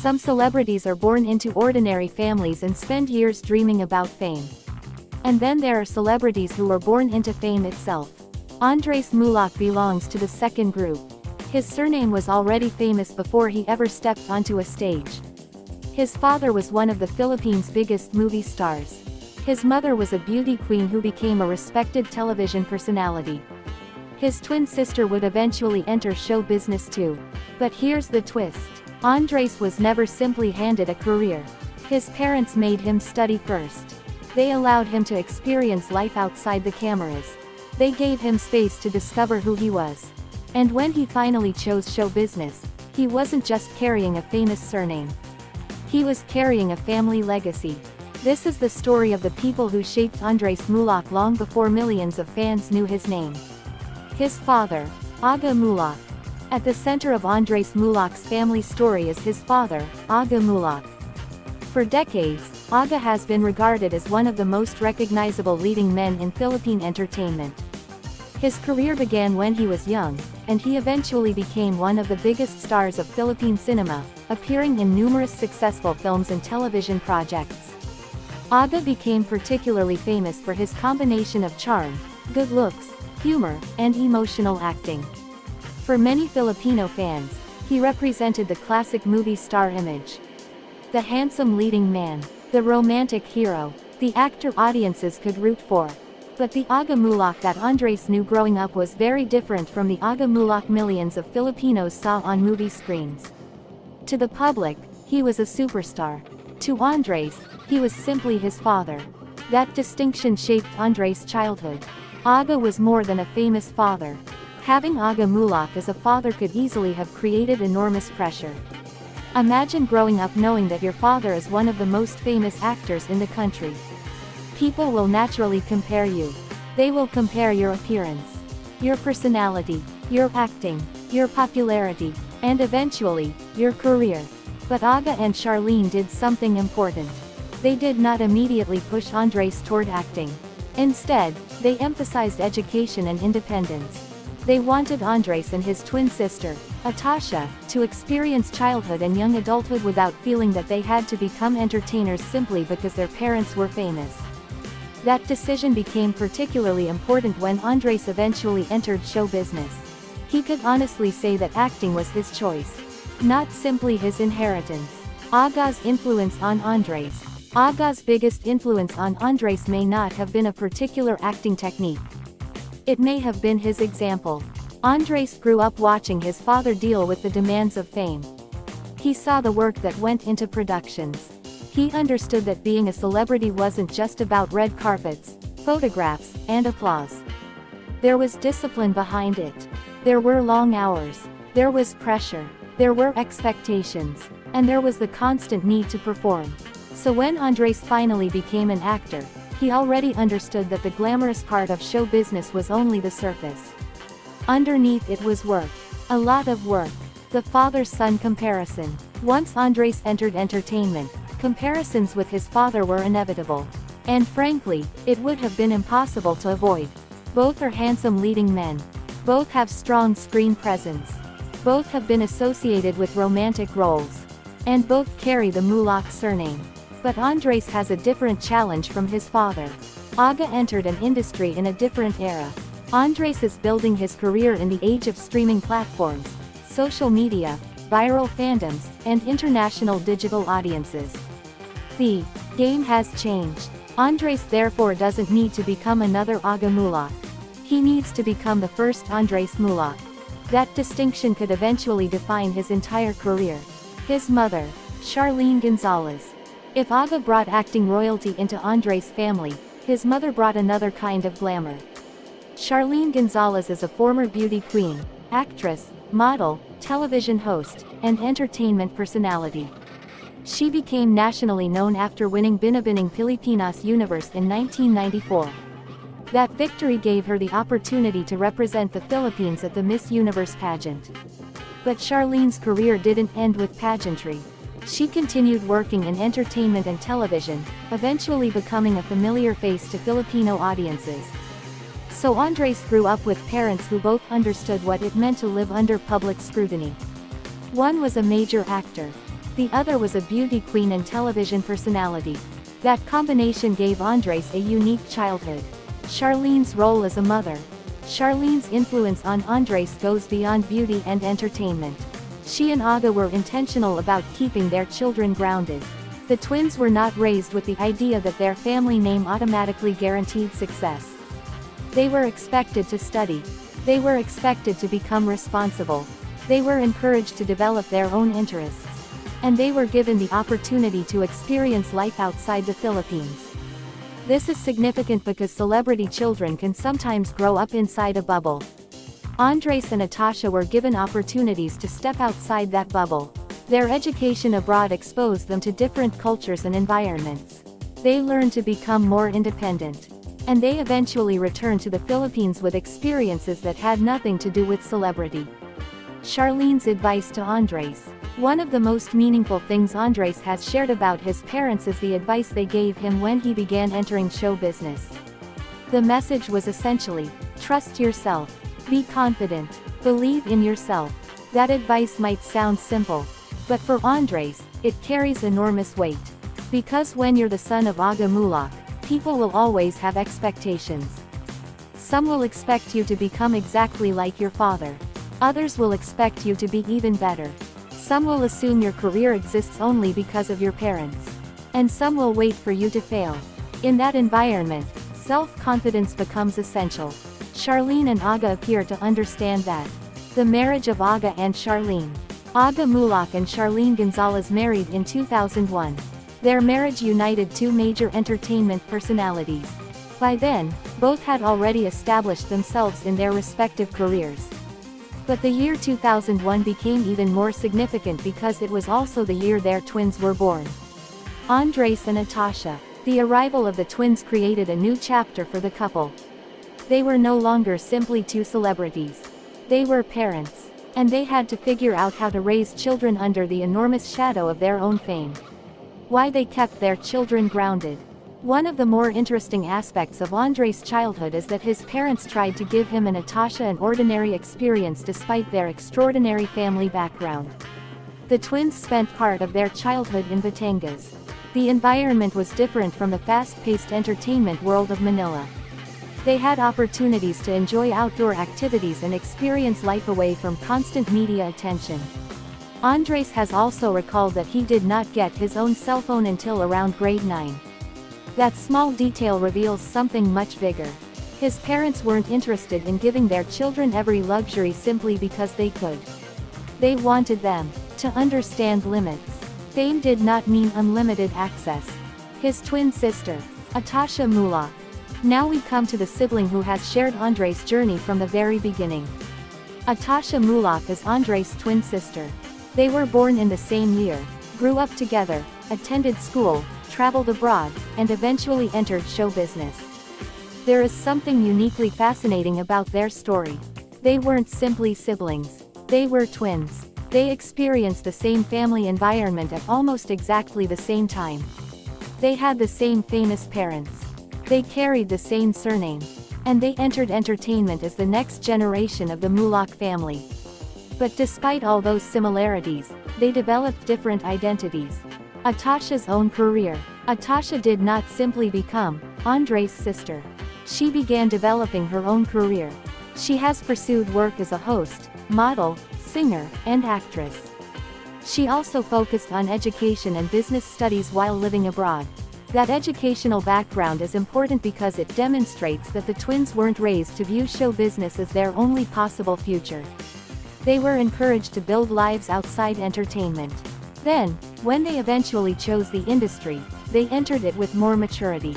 Some celebrities are born into ordinary families and spend years dreaming about fame. And then there are celebrities who are born into fame itself. Andres Muhlach belongs to the second group. His surname was already famous before he ever stepped onto a stage. His father was one of the Philippines' biggest movie stars. His mother was a beauty queen who became a respected television personality. His twin sister would eventually enter show business too. But here's the twist. Andres was never simply handed a career. His parents made him study first. They allowed him to experience life outside the cameras. They gave him space to discover who he was. And when he finally chose show business, he wasn't just carrying a famous surname. He was carrying a family legacy. This is the story of the people who shaped Andres Muhlach long before millions of fans knew his name. His father, Aga Muhlach. At the center of Andres Muhlach's family story is his father, Aga Muhlach. For decades, Aga has been regarded as one of the most recognizable leading men in Philippine entertainment. His career began when he was young, and he eventually became one of the biggest stars of Philippine cinema, appearing in numerous successful films and television projects. Aga became particularly famous for his combination of charm, good looks, humor, and emotional acting. For many Filipino fans, he represented the classic movie star image. The handsome leading man, the romantic hero, the actor audiences could root for. But the Aga Muhlach that Andres knew growing up was very different from the Aga Muhlach millions of Filipinos saw on movie screens. To the public, he was a superstar. To Andres, he was simply his father. That distinction shaped Andres' childhood. Aga was more than a famous father. Having Aga Muhlach as a father could easily have created enormous pressure. Imagine growing up knowing that your father is one of the most famous actors in the country. People will naturally compare you. They will compare your appearance, your personality, your acting, your popularity, and eventually, your career. But Aga and Charlene did something important. They did not immediately push Andres toward acting. Instead, they emphasized education and independence. They wanted Andres and his twin sister, Atasha, to experience childhood and young adulthood without feeling that they had to become entertainers simply because their parents were famous. That decision became particularly important when Andres eventually entered show business. He could honestly say that acting was his choice, not simply his inheritance. Aga's influence on Andres. Aga's biggest influence on Andres may not have been a particular acting technique. It may have been his example. Andres grew up watching his father deal with the demands of fame. He saw the work that went into productions. He understood that being a celebrity wasn't just about red carpets, photographs, and applause. There was discipline behind it. There were long hours. There was pressure. There were expectations. And there was the constant need to perform. So when Andres finally became an actor, he already understood that the glamorous part of show business was only the surface. Underneath it was work. A lot of work. The father-son comparison. Once Andres entered entertainment, comparisons with his father were inevitable. And frankly, it would have been impossible to avoid. Both are handsome leading men. Both have strong screen presence. Both have been associated with romantic roles. And both carry the Muhlach surname. But Andres has a different challenge from his father. Aga entered an industry in a different era. Andres is building his career in the age of streaming platforms, social media, viral fandoms, and international digital audiences. The game has changed. Andres therefore doesn't need to become another Aga Muhlach. He needs to become the first Andres Muhlach. That distinction could eventually define his entire career. His mother, Charlene Gonzales. If Aga brought acting royalty into Andres' family, his mother brought another kind of glamour. Charlene Gonzales is a former beauty queen, actress, model, television host, and entertainment personality. She became nationally known after winning Binibining Pilipinas Universe in 1994. That victory gave her the opportunity to represent the Philippines at the Miss Universe pageant. But Charlene's career didn't end with pageantry. She continued working in entertainment and television, eventually becoming a familiar face to Filipino audiences. So Andres grew up with parents who both understood what it meant to live under public scrutiny. One was a major actor. The other was a beauty queen and television personality. That combination gave Andres a unique childhood. Charlene's role as a mother. Charlene's influence on Andres goes beyond beauty and entertainment. She and Aga were intentional about keeping their children grounded. The twins were not raised with the idea that their family name automatically guaranteed success. They were expected to study. They were expected to become responsible. They were encouraged to develop their own interests. And they were given the opportunity to experience life outside the Philippines. This is significant because celebrity children can sometimes grow up inside a bubble. Andres and Atasha were given opportunities to step outside that bubble. Their education abroad exposed them to different cultures and environments. They learned to become more independent. And they eventually returned to the Philippines with experiences that had nothing to do with celebrity. Charlene's advice to Andres. One of the most meaningful things Andres has shared about his parents is the advice they gave him when he began entering show business. The message was essentially, trust yourself, be confident, believe in yourself. That advice might sound simple, but for Andres, it carries enormous weight. Because when you're the son of Aga Muhlach, people will always have expectations. Some will expect you to become exactly like your father. Others will expect you to be even better. Some will assume your career exists only because of your parents. And some will wait for you to fail. In that environment, self-confidence becomes essential. Charlene and Aga appear to understand that. The marriage of Aga and Charlene. Aga Muhlach and Charlene Gonzales married in 2001. Their marriage united two major entertainment personalities. By then, both had already established themselves in their respective careers. But the year 2001 became even more significant because it was also the year their twins were born. Andres and Atasha. The arrival of the twins created a new chapter for the couple. They were no longer simply two celebrities. They were parents. And they had to figure out how to raise children under the enormous shadow of their own fame. Why they kept their children grounded. One of the more interesting aspects of Andres' childhood is that his parents tried to give him and Atasha an ordinary experience despite their extraordinary family background. The twins spent part of their childhood in Batangas. The environment was different from the fast-paced entertainment world of Manila. They had opportunities to enjoy outdoor activities and experience life away from constant media attention. Andres has also recalled that he did not get his own cell phone until around grade 9. That small detail reveals something much bigger. His parents weren't interested in giving their children every luxury simply because they could. They wanted them to understand limits. Fame did not mean unlimited access. His twin sister, Atasha Muhlach. Now we come to the sibling who has shared Andres' journey from the very beginning. Atasha Muhlach is Andres' twin sister. They were born in the same year, grew up together, attended school, traveled abroad, and eventually entered show business. There is something uniquely fascinating about their story. They weren't simply siblings. They were twins. They experienced the same family environment at almost exactly the same time. They had the same famous parents. They carried the same surname. And they entered entertainment as the next generation of the Muhlach family. But despite all those similarities, they developed different identities. Atasha's own career. Atasha did not simply become Andres' sister. She began developing her own career. She has pursued work as a host, model, singer, and actress. She also focused on education and business studies while living abroad. That educational background is important because it demonstrates that the twins weren't raised to view show business as their only possible future. They were encouraged to build lives outside entertainment. Then, when they eventually chose the industry, they entered it with more maturity.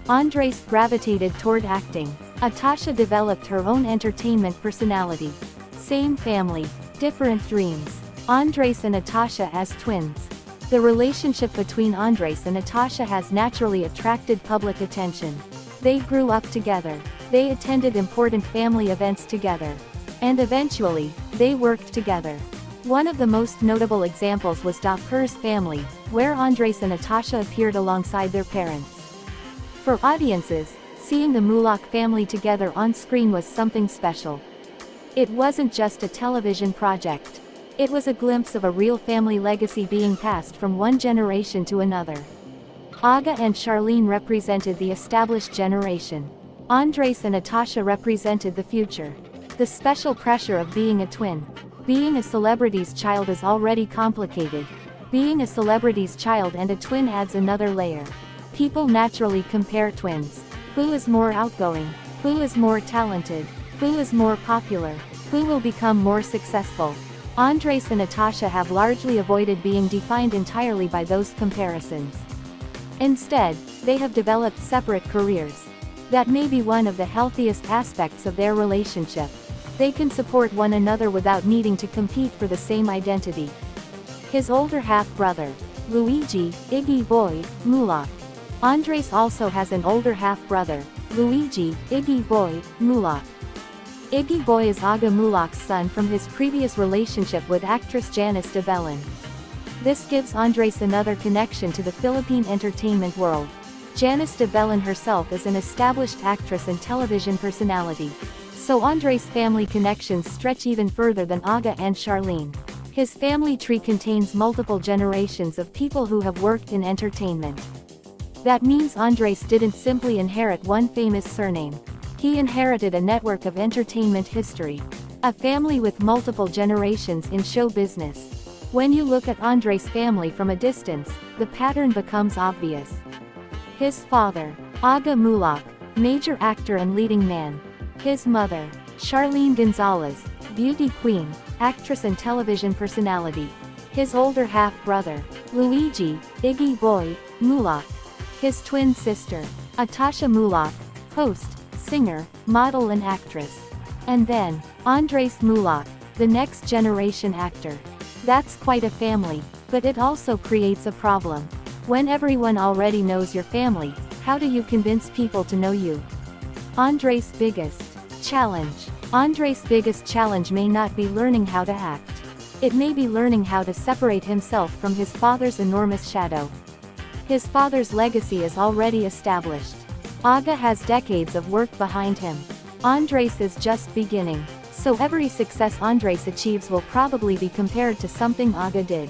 Andres gravitated toward acting. Atasha developed her own entertainment personality. Same family, different dreams. Andres and Atasha as twins. The relationship between Andres and Atasha has naturally attracted public attention. They grew up together. They attended important family events together. And eventually, they worked together. One of the most notable examples was Dapper's Family, where Andres and Atasha appeared alongside their parents. For audiences, seeing the Muhlach family together on screen was something special. It wasn't just a television project. It was a glimpse of a real family legacy being passed from one generation to another. Aga and Charlene represented the established generation. Andres and Atasha represented the future. The special pressure of being a twin. Being a celebrity's child is already complicated. Being a celebrity's child and a twin adds another layer. People naturally compare twins. Who is more outgoing? Who is more talented? Who is more popular? Who will become more successful? Andres and Atasha have largely avoided being defined entirely by those comparisons. Instead, they have developed separate careers. That may be one of the healthiest aspects of their relationship. They can support one another without needing to compete for the same identity. His older half-brother, Luigi, Iggy Boy, Muhlach. Andres also has an older half-brother, Luigi, Iggy Boy, Muhlach. Iggy Boy is Aga Muhlach's son from his previous relationship with actress Janice de Belen. This gives Andres another connection to the Philippine entertainment world. Janice de Belen herself is an established actress and television personality. So Andres' family connections stretch even further than Aga and Charlene. His family tree contains multiple generations of people who have worked in entertainment. That means Andres didn't simply inherit one famous surname. He inherited a network of entertainment history. A family with multiple generations in show business. When you look at Andres' family from a distance, the pattern becomes obvious. His father, Aga Muhlach, major actor and leading man. His mother, Charlene Gonzales, beauty queen, actress and television personality. His older half-brother, Luigi, Iggy Boy, Muhlach. His twin sister, Atasha Muhlach, host, singer, model and actress. And then, Andres Muhlach, the next generation actor. That's quite a family, but it also creates a problem. When everyone already knows your family, how do you convince people to know you? Andres' biggest challenge. Andres' biggest challenge may not be learning how to act. It may be learning how to separate himself from his father's enormous shadow. His father's legacy is already established. Aga has decades of work behind him. Andres is just beginning. So every success Andres achieves will probably be compared to something Aga did.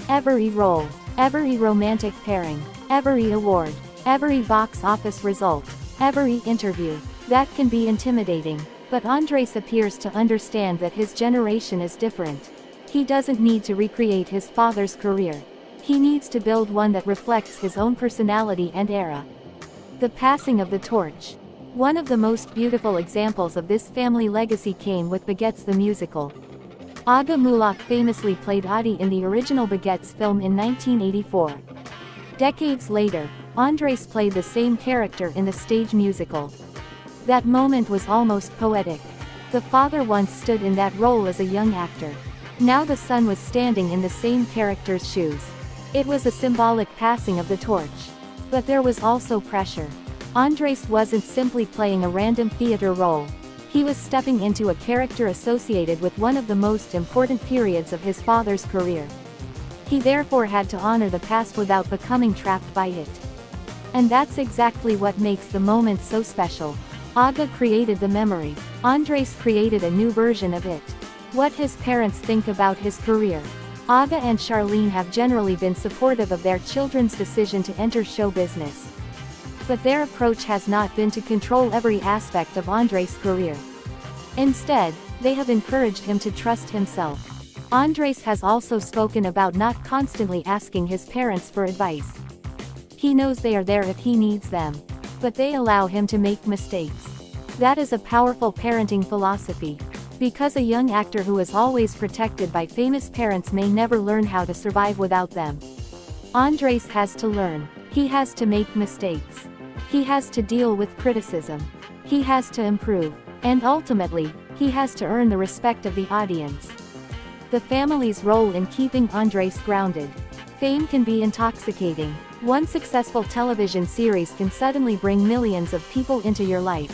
Every role, every romantic pairing, every award, every box office result, every interview. That can be intimidating, but Andres appears to understand that his generation is different. He doesn't need to recreate his father's career. He needs to build one that reflects his own personality and era. The passing of the torch. One of the most beautiful examples of this family legacy came with Baguettes the musical. Aga Muhlach famously played Adi in the original Baguettes film in 1984. Decades later, Andres played the same character in the stage musical. That moment was almost poetic. The father once stood in that role as a young actor. Now the son was standing in the same character's shoes. It was a symbolic passing of the torch. But there was also pressure. Andres wasn't simply playing a random theater role. He was stepping into a character associated with one of the most important periods of his father's career. He therefore had to honor the past without becoming trapped by it. And that's exactly what makes the moment so special. Aga created the memory. Andres created a new version of it. What his parents think about his career. Aga and Charlene have generally been supportive of their children's decision to enter show business. But their approach has not been to control every aspect of Andres' career. Instead, they have encouraged him to trust himself. Andres has also spoken about not constantly asking his parents for advice. He knows they are there if he needs them. But they allow him to make mistakes. That is a powerful parenting philosophy. Because a young actor who is always protected by famous parents may never learn how to survive without them. Andres has to learn. He has to make mistakes. He has to deal with criticism. He has to improve. And ultimately, he has to earn the respect of the audience. The family's role in keeping Andres grounded. Fame can be intoxicating. One successful television series can suddenly bring millions of people into your life.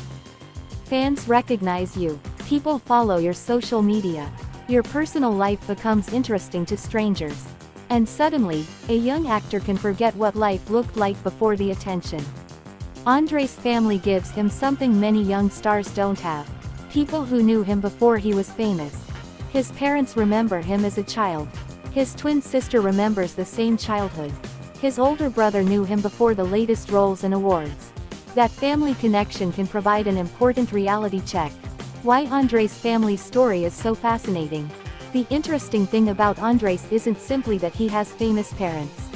Fans recognize you. People follow your social media. Your personal life becomes interesting to strangers. And suddenly, a young actor can forget what life looked like before the attention. Andres' family gives him something many young stars don't have. People who knew him before he was famous. His parents remember him as a child. His twin sister remembers the same childhood. His older brother knew him before the latest roles and awards. That family connection can provide an important reality check. Why Andres' family story is so fascinating. The interesting thing about Andres isn't simply that he has famous parents.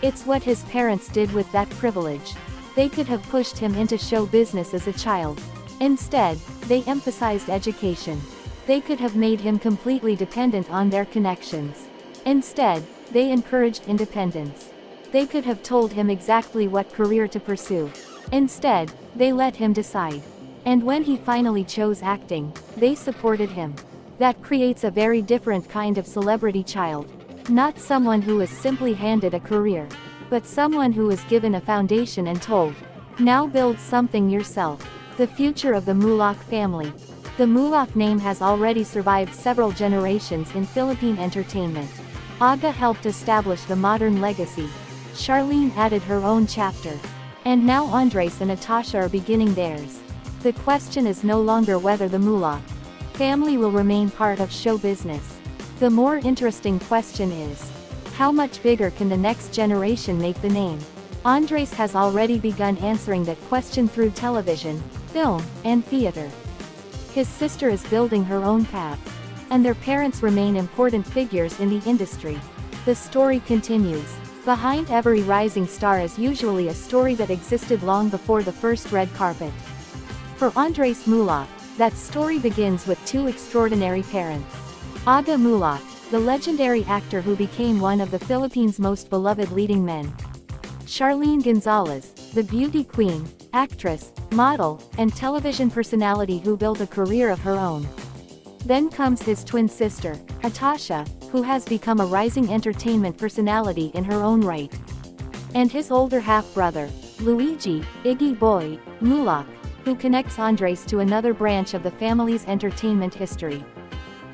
It's what his parents did with that privilege. They could have pushed him into show business as a child. Instead, they emphasized education. They could have made him completely dependent on their connections. Instead, they encouraged independence. They could have told him exactly what career to pursue. Instead, they let him decide. And when he finally chose acting, they supported him. That creates a very different kind of celebrity child. Not someone who is simply handed a career, but someone who is given a foundation and told, now build something yourself. The future of the Muhlach family. The Muhlach name has already survived several generations in Philippine entertainment. Aga helped establish the modern legacy. Charlene added her own chapter. And now Andres and Atasha are beginning theirs. The question is no longer whether the Muhlach family will remain part of show business. The more interesting question is, how much bigger can the next generation make the name? Andres has already begun answering that question through television, film, and theater. His sister is building her own path. And their parents remain important figures in the industry. The story continues. Behind every rising star is usually a story that existed long before the first red carpet. For Andres Muhlach, that story begins with two extraordinary parents. Aga Muhlach, the legendary actor who became one of the Philippines' most beloved leading men. Charlene Gonzales, the beauty queen, actress, model, and television personality who built a career of her own. Then comes his twin sister, Atasha, who has become a rising entertainment personality in her own right. And his older half-brother, Luigi, Iggy Boy, Muhlach, who connects Andres to another branch of the family's entertainment history.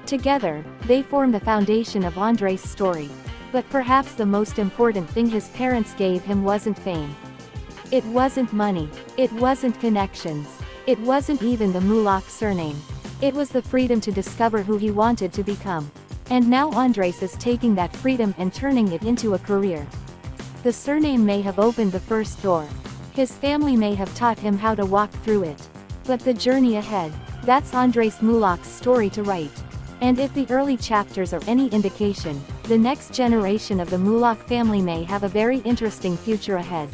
Together, they form the foundation of Andres' story. But perhaps the most important thing his parents gave him wasn't fame. It wasn't money. It wasn't connections. It wasn't even the Muhlach surname. It was the freedom to discover who he wanted to become. And now Andres is taking that freedom and turning it into a career. The surname may have opened the first door. His family may have taught him how to walk through it. But the journey ahead, that's Andres Muhlach's story to write. And if the early chapters are any indication, the next generation of the Muhlach family may have a very interesting future ahead.